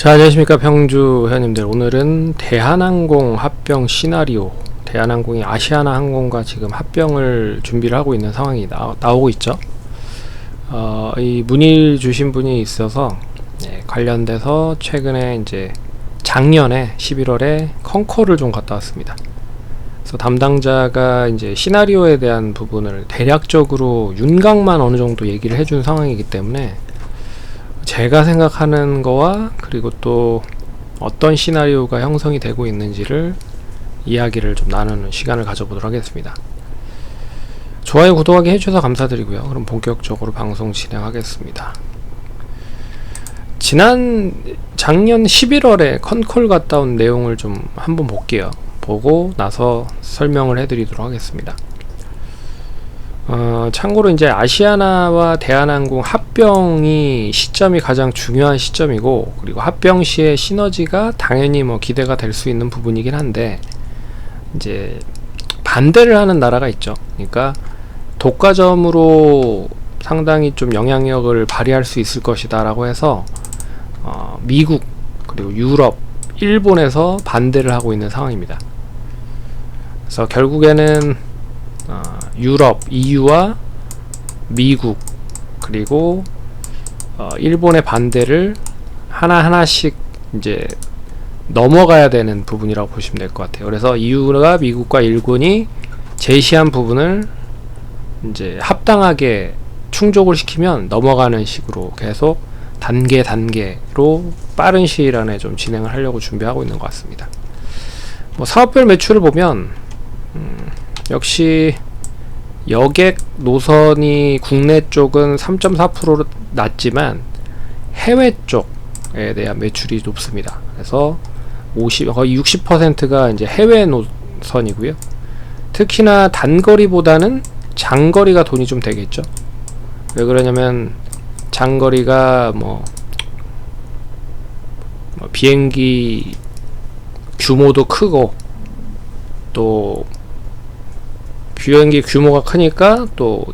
자, 안녕하십니까 평주 회원님들. 오늘은 대한항공 합병 시나리오, 대한항공이 아시아나 항공과 지금 합병을 준비를 하고 있는 상황이 나오고 있죠. 이 문의 주신 분이 있어서 관련돼서 최근에 이제 작년에 11월에 컨코를 좀 갔다 왔습니다. 그래서 담당자가 이제 시나리오에 대한 부분을 대략적으로 윤곽만 어느 정도 얘기를 해준 상황이기 때문에 제가 생각하는 거와 그리고 또 어떤 시나리오가 형성이 되고 있는지를 이야기를 좀 나누는 시간을 가져보도록 하겠습니다. 좋아요, 구독하기 해주셔서 감사드리고요. 그럼 본격적으로 방송 진행하겠습니다. 작년 11월에 컨콜 갔다 온 내용을 좀 한번 볼게요. 보고 나서 설명을 해드리도록 하겠습니다. 참고로 이제 아시아나와 대한항공 합병이 시점이 가장 중요한 시점이고, 그리고 합병 시의 시너지가 당연히 뭐 기대가 될 수 있는 부분이긴 한데, 이제 반대를 하는 나라가 있죠. 그러니까 독과점으로 상당히 좀 영향력을 발휘할 수 있을 것이다 라고 해서 미국 그리고 유럽, 일본에서 반대를 하고 있는 상황입니다. 그래서 결국에는 유럽, EU와 미국 그리고 일본의 반대를 하나하나씩 이제 넘어가야 되는 부분이라고 보시면 될 것 같아요. 그래서 EU가 미국과 일본이 제시한 부분을 이제 합당하게 충족을 시키면 넘어가는 식으로 계속 단계로 빠른 시일 안에 좀 진행을 하려고 준비하고 있는 것 같습니다. 뭐 사업별 매출을 보면 역시 여객 노선이 국내 쪽은 3.4% 낮지만 해외 쪽에 대한 매출이 높습니다. 그래서 거의 60%가 이제 해외 노선이고요. 특히나 단거리보다는 장거리가 돈이 좀 되겠죠. 왜 그러냐면 장거리가 뭐 비행기 규모도 크고, 또 비행기 규모가 크니까 또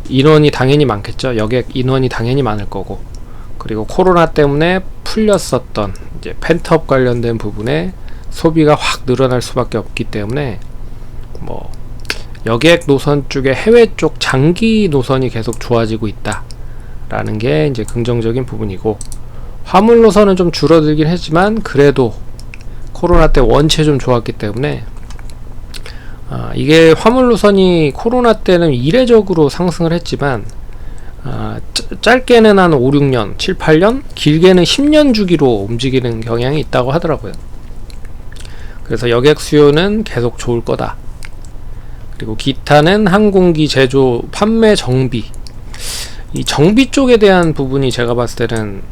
인원이 당연히 많겠죠. 여객 인원이 당연히 많을 거고, 그리고 코로나 때문에 풀렸었던 이제 펜트업 관련된 부분에 소비가 확 늘어날 수밖에 없기 때문에 뭐 여객 노선 쪽에 해외 쪽 장기 노선이 계속 좋아지고 있다 라는 게 이제 긍정적인 부분이고, 화물 노선은 좀 줄어들긴 했지만 그래도 코로나 때 원체 좀 좋았기 때문에 이게 화물 노선이 코로나 때는 이례적으로 상승을 했지만 짧게는 한 5, 6년, 7, 8년, 길게는 10년 주기로 움직이는 경향이 있다고 하더라고요. 그래서 여객 수요는 계속 좋을 거다. 그리고 기타는 항공기 제조, 판매, 정비. 이 정비 쪽에 대한 부분이 제가 봤을 때는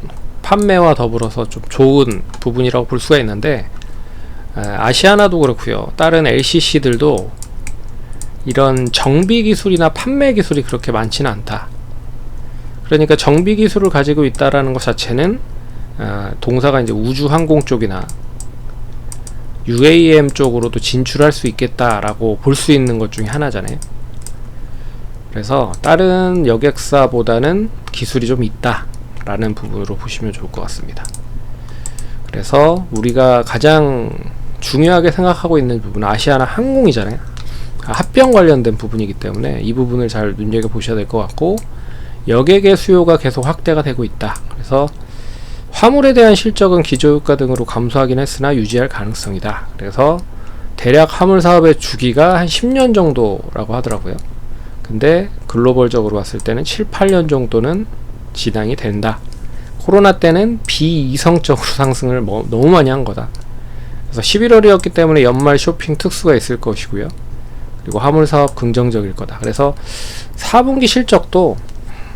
판매와 더불어서 좀 좋은 부분이라고 볼 수가 있는데, 아시아나도 그렇고요. 다른 LCC들도 이런 정비 기술이나 판매 기술이 그렇게 많지는 않다. 그러니까 정비 기술을 가지고 있다라는 것 자체는 동사가 이제 우주 항공 쪽이나 UAM 쪽으로도 진출할 수 있겠다라고 볼 수 있는 것 중에 하나잖아요. 그래서 다른 여객사보다는 기술이 좀 있다라는 부분으로 보시면 좋을 것 같습니다. 그래서 우리가 가장 중요하게 생각하고 있는 부분은 아시아나 항공이잖아요. 합병 관련된 부분이기 때문에 이 부분을 잘 눈여겨보셔야 될 것 같고, 여객의 수요가 계속 확대가 되고 있다. 그래서 화물에 대한 실적은 기저유가 등으로 감소하긴 했으나 유지할 가능성이다. 그래서 대략 화물 사업의 주기가 한 10년 정도라고 하더라고요. 근데 글로벌적으로 봤을 때는 7, 8년 정도는 진행이 된다. 코로나 때는 비이성적으로 상승을 너무 많이 한 거다. 그래서 11월이었기 때문에 연말 쇼핑 특수가 있을 것이고요. 그리고 화물 사업 긍정적일 거다. 그래서 4분기 실적도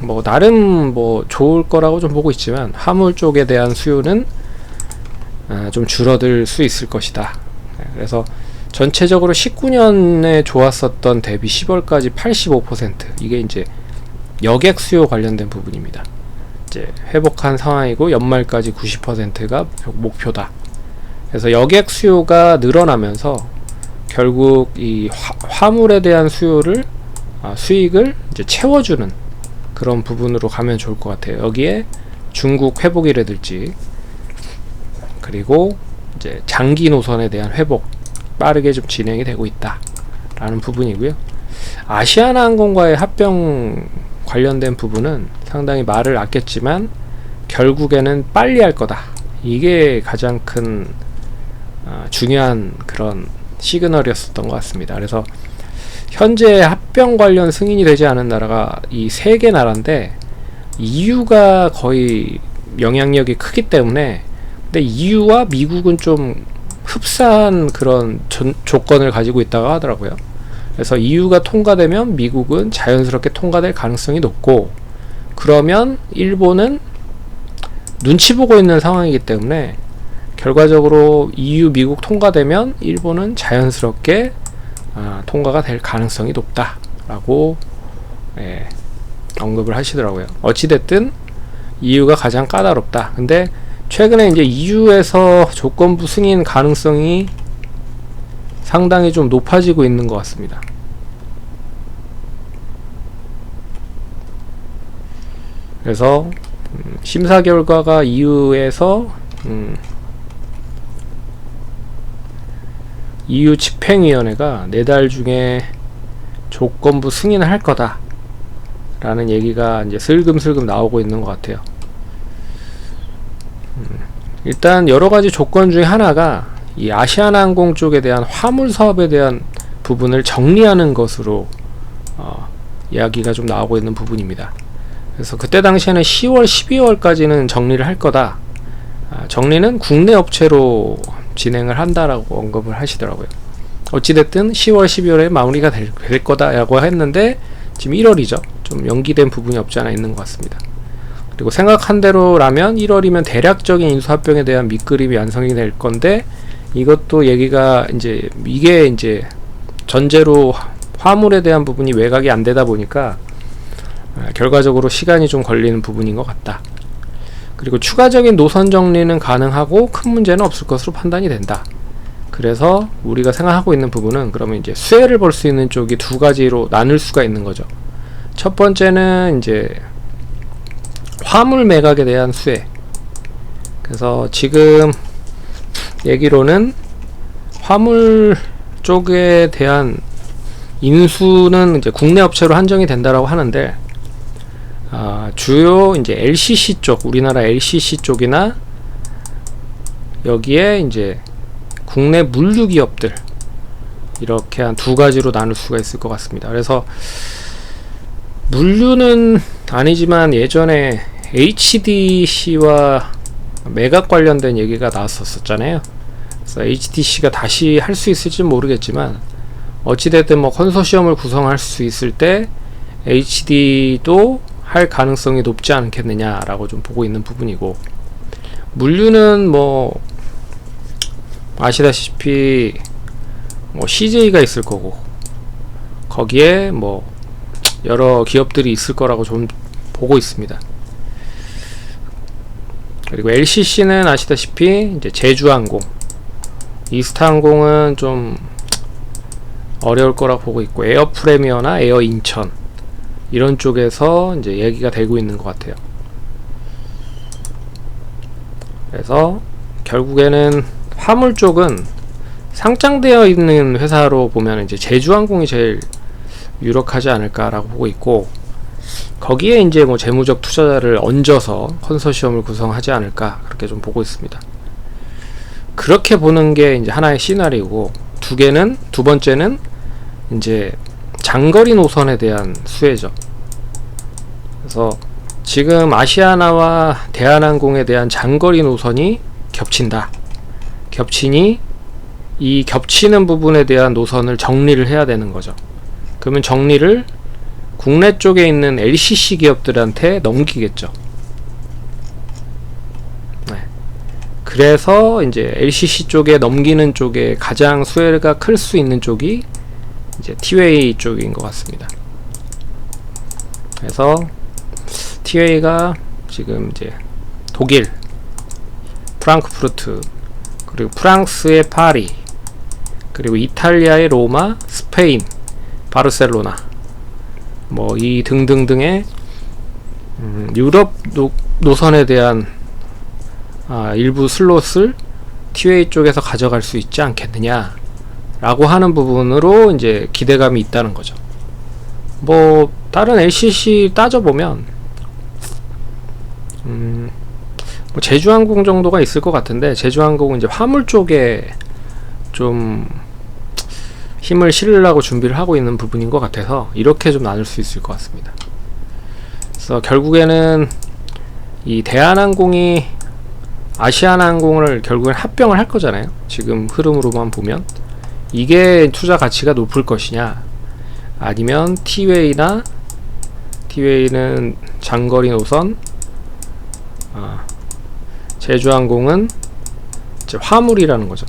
뭐 나름 뭐 좋을 거라고 좀 보고 있지만, 화물 쪽에 대한 수요는 좀 줄어들 수 있을 것이다. 그래서 전체적으로 19년에 좋았었던 대비 10월까지 85%, 이게 이제 여객 수요 관련된 부분입니다. 이제 회복한 상황이고 연말까지 90%가 목표다. 그래서 여객 수요가 늘어나면서 결국 이 화물에 대한 수익을 이제 채워주는 그런 부분으로 가면 좋을 것 같아요. 여기에 중국 회복이라든지, 그리고 이제 장기 노선에 대한 회복 빠르게 좀 진행이 되고 있다 라는 부분이고요. 아시아나항공과의 합병 관련된 부분은 상당히 말을 아꼈지만 결국에는 빨리 할 거다, 이게 가장 큰 중요한 그런 시그널이었었던 것 같습니다. 그래서 현재 합병 관련 승인이 되지 않은 나라가 이 3개 나라인데, EU가 거의 영향력이 크기 때문에, 근데 EU와 미국은 좀 흡사한 그런 조건을 가지고 있다고 하더라고요. 그래서 EU가 통과되면 미국은 자연스럽게 통과될 가능성이 높고, 그러면 일본은 눈치 보고 있는 상황이기 때문에 결과적으로 EU 미국 통과되면 일본은 자연스럽게 통과가 될 가능성이 높다라고 언급을 하시더라고요. 어찌됐든 EU가 가장 까다롭다. 근데 최근에 이제 EU에서 조건부 승인 가능성이 상당히 좀 높아지고 있는 것 같습니다. 그래서 심사 결과가 EU에서 EU 집행위원회가 4달 중에 조건부 승인을 할 거다 라는 얘기가 이제 슬금슬금 나오고 있는 것 같아요. 일단 여러가지 조건 중에 하나가 이 아시아나항공 쪽에 대한 화물 사업에 대한 부분을 정리하는 것으로 이야기가 좀 나오고 있는 부분입니다. 그래서 그때 당시에는 10월, 12월까지는 정리를 할 거다. 정리는 국내 업체로 진행을 한다라고 언급을 하시더라고요. 어찌됐든 10월, 12월에 마무리가 될 거다라고 했는데 지금 1월이죠. 좀 연기된 부분이 없지 않아 있는 것 같습니다. 그리고 생각한 대로라면 1월이면 대략적인 인수합병에 대한 밑그림이 완성이 될 건데, 이것도 얘기가 이게 이제 전제로 화물에 대한 부분이 외곽이 안 되다 보니까 결과적으로 시간이 좀 걸리는 부분인 것 같다. 그리고 추가적인 노선 정리는 가능하고 큰 문제는 없을 것으로 판단이 된다. 그래서 우리가 생각하고 있는 부분은 그러면 이제 수혜를 볼 수 있는 쪽이 2가지로 나눌 수가 있는 거죠. 첫 번째는 이제 화물 매각에 대한 수혜. 그래서 지금 얘기로는 화물 쪽에 대한 인수는 이제 국내 업체로 한정이 된다라고 하는데, 주요 이제 LCC 쪽, 우리나라 LCC 쪽이나 여기에 이제 국내 물류 기업들, 이렇게 한 2가지로 나눌 수가 있을 것 같습니다. 그래서 물류는 아니지만 예전에 HDC와 매각 관련된 얘기가 나왔었잖아요. 그래서 HDC가 다시 할 수 있을지 모르겠지만, 어찌됐든 뭐 컨소시엄을 구성할 수 있을 때 HD도 할 가능성이 높지 않겠느냐라고 좀 보고 있는 부분이고, 물류는 뭐 아시다시피 뭐 CJ가 있을 거고, 거기에 뭐 여러 기업들이 있을 거라고 좀 보고 있습니다. 그리고 LCC는 아시다시피 이제 제주항공, 이스타항공은 좀 어려울 거라고 보고 있고, 에어 프레미어나 에어 인천 이런 쪽에서 이제 얘기가 되고 있는 것 같아요. 그래서 결국에는 화물 쪽은 상장되어 있는 회사로 보면 이제 제주항공이 제일 유력하지 않을까라고 보고 있고, 거기에 이제 뭐 재무적 투자자를 얹어서 컨소시엄을 구성하지 않을까, 그렇게 좀 보고 있습니다. 그렇게 보는 게 이제 하나의 시나리오고, 두 번째는 이제 장거리 노선에 대한 수혜죠. 그래서 지금 아시아나와 대한항공에 대한 장거리 노선이 겹친다. 겹치니 이 겹치는 부분에 대한 노선을 정리를 해야 되는 거죠. 그러면 정리를 국내 쪽에 있는 LCC 기업들한테 넘기겠죠. 네. 그래서 이제 LCC 쪽에 넘기는 쪽에 가장 수혜가 클 수 있는 쪽이 이제 티웨이 쪽인 것 같습니다. 그래서 티웨이가 지금 이제 독일 프랑크푸르트, 그리고 프랑스의 파리, 그리고 이탈리아의 로마, 스페인 바르셀로나, 뭐 이 등등등의 유럽 노선에 대한 일부 슬롯을 티웨이 쪽에서 가져갈 수 있지 않겠느냐 라고 하는 부분으로 이제 기대감이 있다는 거죠. 뭐 다른 LCC 따져보면 뭐 제주항공 정도가 있을 것 같은데, 제주항공은 이제 화물 쪽에 좀 힘을 실으려고 준비를 하고 있는 부분인 것 같아서 이렇게 좀 나눌 수 있을 것 같습니다. 그래서 결국에는 이 대한항공이 아시아나항공을 결국엔 합병을 할 거잖아요. 지금 흐름으로만 보면 이게 투자 가치가 높을 것이냐, 아니면 티웨이는 장거리 노선, 제주항공은 이제 화물이라는 거죠.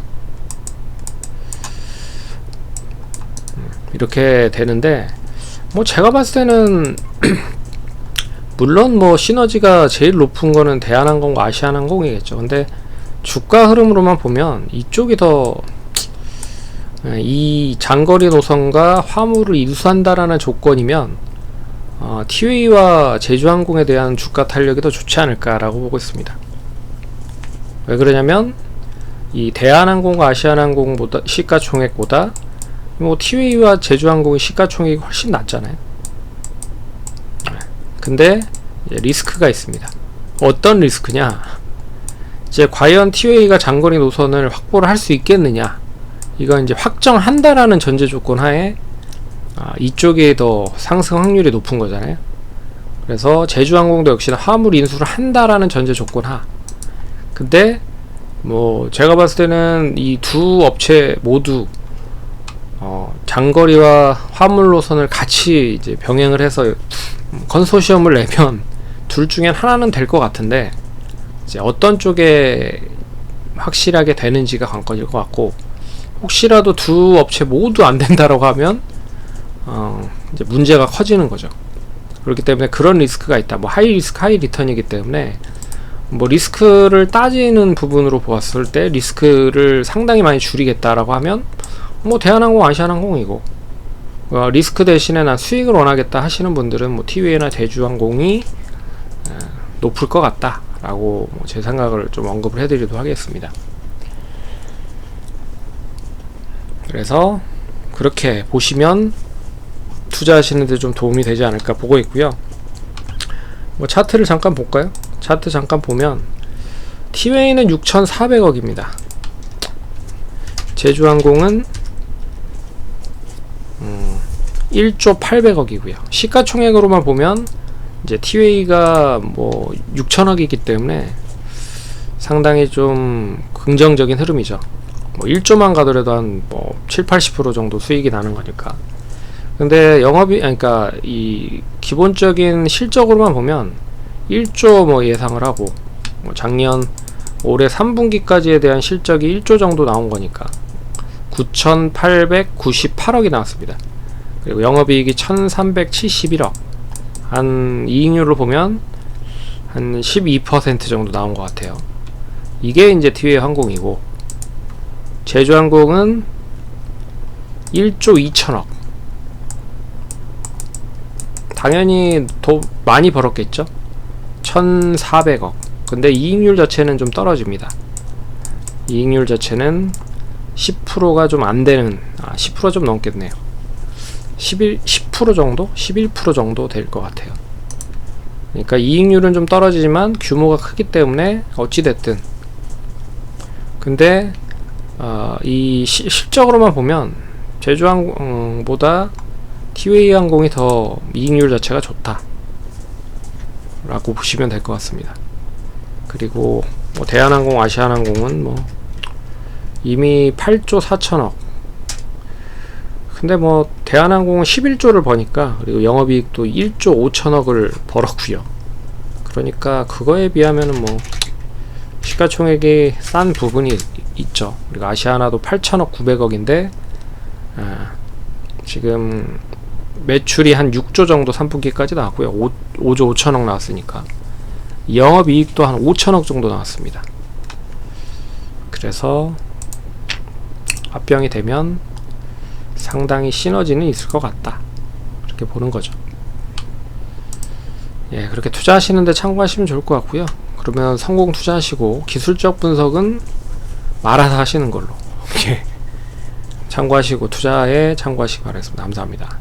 이렇게 되는데, 뭐 제가 봤을 때는 물론 뭐 시너지가 제일 높은 거는 대한항공과 아시아나항공이겠죠. 근데 주가 흐름으로만 보면 이쪽이 더, 이 장거리 노선과 화물을 이수한다라는 조건이면 티웨이와 제주항공에 대한 주가 탄력이 더 좋지 않을까라고 보고 있습니다. 왜 그러냐면 이 대한항공과 아시아나항공보다 시가총액보다 뭐 티웨이와 제주항공의 시가총액이 훨씬 낮잖아요. 근데 리스크가 있습니다. 어떤 리스크냐, 이제 과연 티웨이가 장거리 노선을 확보를 할 수 있겠느냐, 이건 이제 확정한다라는 전제 조건 하에 이쪽에 더 상승 확률이 높은 거잖아요. 그래서 제주항공도 역시나 화물 인수를 한다라는 전제 조건 하. 근데 뭐 제가 봤을 때는 이 두 업체 모두 장거리와 화물 노선을 같이 이제 병행을 해서 컨소시엄을 내면 둘 중에 하나는 될 것 같은데, 이제 어떤 쪽에 확실하게 되는지가 관건일 것 같고, 혹시라도 두 업체 모두 안 된다라고 하면 이제 문제가 커지는 거죠. 그렇기 때문에 그런 리스크가 있다. 뭐 하이 리스크 하이 리턴이기 때문에 뭐 리스크를 따지는 부분으로 보았을 때 리스크를 상당히 많이 줄이겠다라고 하면 뭐 대한항공, 아시아나항공이고, 리스크 대신에 난 수익을 원하겠다 하시는 분들은 뭐 티웨이나 제주항공이 높을 것 같다 라고 제 생각을 좀 언급을 해드리도록 하겠습니다. 그래서 그렇게 보시면 투자하시는 데 좀 도움이 되지 않을까 보고 있고요. 뭐 차트를 잠깐 볼까요? 차트 잠깐 보면 티웨이는 6,400억입니다. 제주항공은 1조 800억이고요. 시가총액으로만 보면 이제 티웨이가 뭐 6천억이기 때문에 상당히 좀 긍정적인 흐름이죠. 뭐 1조만 가더라도 한 뭐 7-80% 정도 수익이 나는 거니까. 근데 영업이, 그러니까 이 기본적인 실적으로만 보면 1조 뭐 예상을 하고, 뭐 작년 올해 3분기까지에 대한 실적이 1조 정도 나온 거니까 9,898억이 나왔습니다. 그리고 영업이익이 1,371억, 한 이익률을 보면 한 12% 정도 나온 것 같아요. 이게 이제 티웨이 항공이고, 제주항공은 1조 2천억, 당연히 더 많이 벌었겠죠. 1,400억. 근데 이익률 자체는 좀 떨어집니다. 이익률 자체는 10%가 좀 안되는, 10% 좀 넘겠네요. 10% 정도? 11% 정도 될 것 같아요. 그러니까 이익률은 좀 떨어지지만 규모가 크기 때문에 어찌됐든, 근데 이 실적으로만 보면 제주항공보다 티웨이 항공이 더 이익률 자체가 좋다 라고 보시면 될 것 같습니다. 그리고 뭐 대한항공, 아시아나항공은 뭐 이미 8조 4천억, 근데 뭐 대한항공은 11조를 버니까, 그리고 영업이익도 1조 5천억을 벌었고요. 그러니까 그거에 비하면은 뭐 시가총액이 싼 부분이 있죠. 그리고 아시아나도 8천억 900억인데 지금 매출이 한 6조 정도 3분기까지 나왔고요. 5조 5천억 나왔으니까 영업이익도 한 5천억 정도 나왔습니다. 그래서 합병이 되면 상당히 시너지는 있을 것 같다, 이렇게 보는 거죠. 예, 그렇게 투자하시는데 참고하시면 좋을 것 같고요. 그러면 성공 투자하시고 기술적 분석은 알아서 하시는 걸로 예, 참고하시고 투자에 참고하시기 바라겠습니다. 감사합니다.